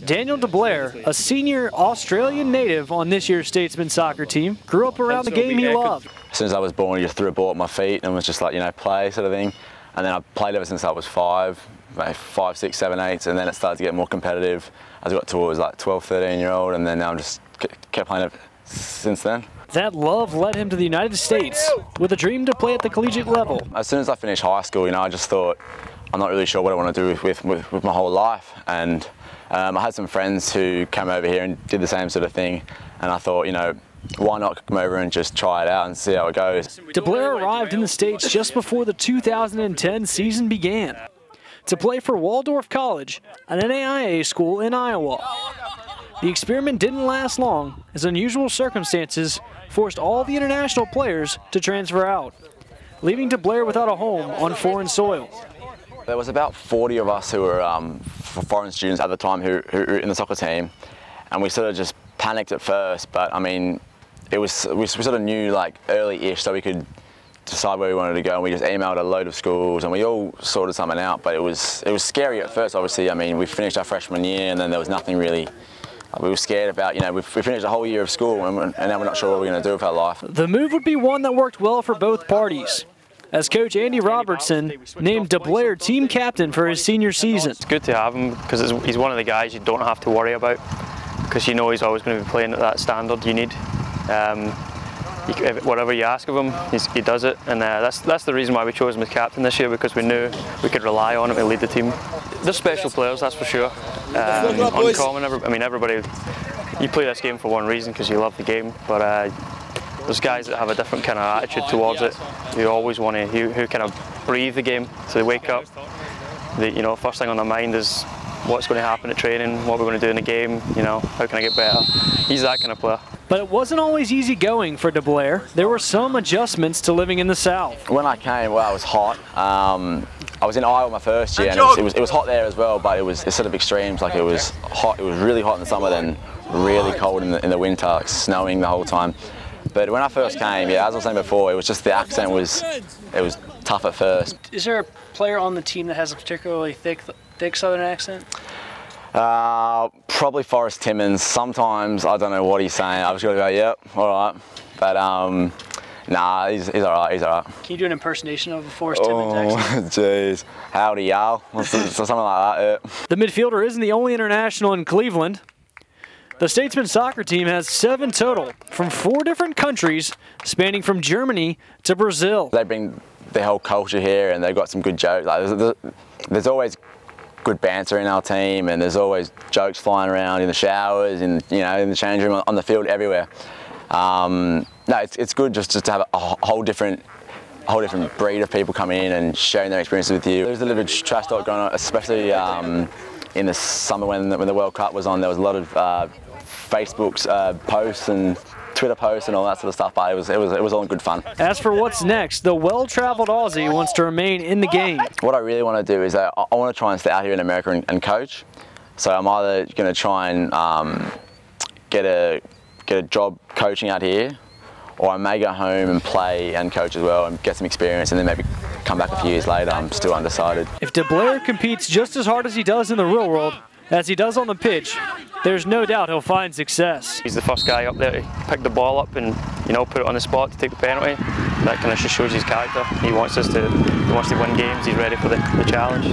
Daniel Deblaere, a senior Australian native on this year's Statesman soccer team, grew up around the game he loved. As soon as I was born, he just threw a ball at my feet and was just like, you know, play sort of thing. And then I played ever since I was 5, 6, 7, 8, and then it started to get more competitive as I got towards like 12, 13-year-old, and then I just kept playing it since then. That love led him to the United States with a dream to play at the collegiate level. As soon as I finished high school, you know, I just thought, I'm not really sure what I want to do with my whole life. And I had some friends who came over here and did the same sort of thing, and I thought, you know, why not come over and just try it out and see how it goes. Deblaere arrived in the States just before the 2010 season began to play for Waldorf College, an NAIA school in Iowa. The experiment didn't last long, as unusual circumstances forced all the international players to transfer out, leaving Deblaere without a home on foreign soil. There was about 40 of us who were foreign students at the time who were in the soccer team, and we sort of just panicked at first, but I mean, we sort of knew like early-ish so we could decide where we wanted to go, and we just emailed a load of schools and we all sorted something out, but it was scary at first, obviously. I mean, we finished our freshman year and then there was nothing really. We were scared about, you know, we finished a whole year of school and now we're not sure what we're going to do with our life. The move would be one that worked well for both parties, as coach Andy Robertson named Deblaere team captain for his senior season. It's good to have him because he's one of the guys you don't have to worry about, because you know he's always going to be playing at that standard you need. Whatever you ask of him, he does it, and that's the reason why we chose him as captain this year, because we knew we could rely on him to lead the team. They're special players, that's for sure. Uncommon. I mean, everybody, you play this game for one reason, because you love the game, but there's guys that have a different kind of attitude towards it. You always want to, who kind of breathe the game, so they wake up. You know, first thing on their mind is what's going to happen at training, what we're going to do in the game, you know, how can I get better. He's that kind of player. But it wasn't always easy going for Deblaere. There were some adjustments to living in the South. When I came, well, it was hot. I was in Iowa my first year, and it was hot there as well, but it's sort of extremes. Like, it was hot, it was really hot in the summer, then really cold in the winter, like snowing the whole time. But when I first came, yeah, as I was saying before, it was just the accent was tough at first. Is there a player on the team that has a particularly thick Southern accent? Probably Forrest Timmons. Sometimes I don't know what he's saying. I've just got to go, yep, all right. But nah, he's all right. He's all right. Can you do an impersonation of a Forrest Timmons accent? Jeez, howdy y'all, something like that. Yeah. The midfielder isn't the only international in Cleveland. The Statesman soccer team has 7 total from 4 different countries, spanning from Germany to Brazil. They bring the whole culture here, and they've got some good jokes. Like, there's always good banter in our team, and there's always jokes flying around in the showers, in the change room, on the field, everywhere. No, it's good just to have a whole different breed of people coming in and sharing their experiences with you. There's a little bit of trash talk going on, especially in the summer when the World Cup was on. There was a lot of Facebook's posts and Twitter posts and all that sort of stuff, but it was all good fun. As for what's next, the well-traveled Aussie wants to remain in the game. What I really want to do is I want to try and stay out here in America and coach. So I'm either going to try and get a job coaching out here, or I may go home and play and coach as well and get some experience, and then maybe come back a few years later. I'm still undecided. If Deblaere competes just as hard as he does in the real world as he does on the pitch, there's no doubt he'll find success. He's the first guy up there to pick the ball up and, you know, put it on the spot to take the penalty. That kind of just shows his character. He wants to win games. He's ready for the challenge.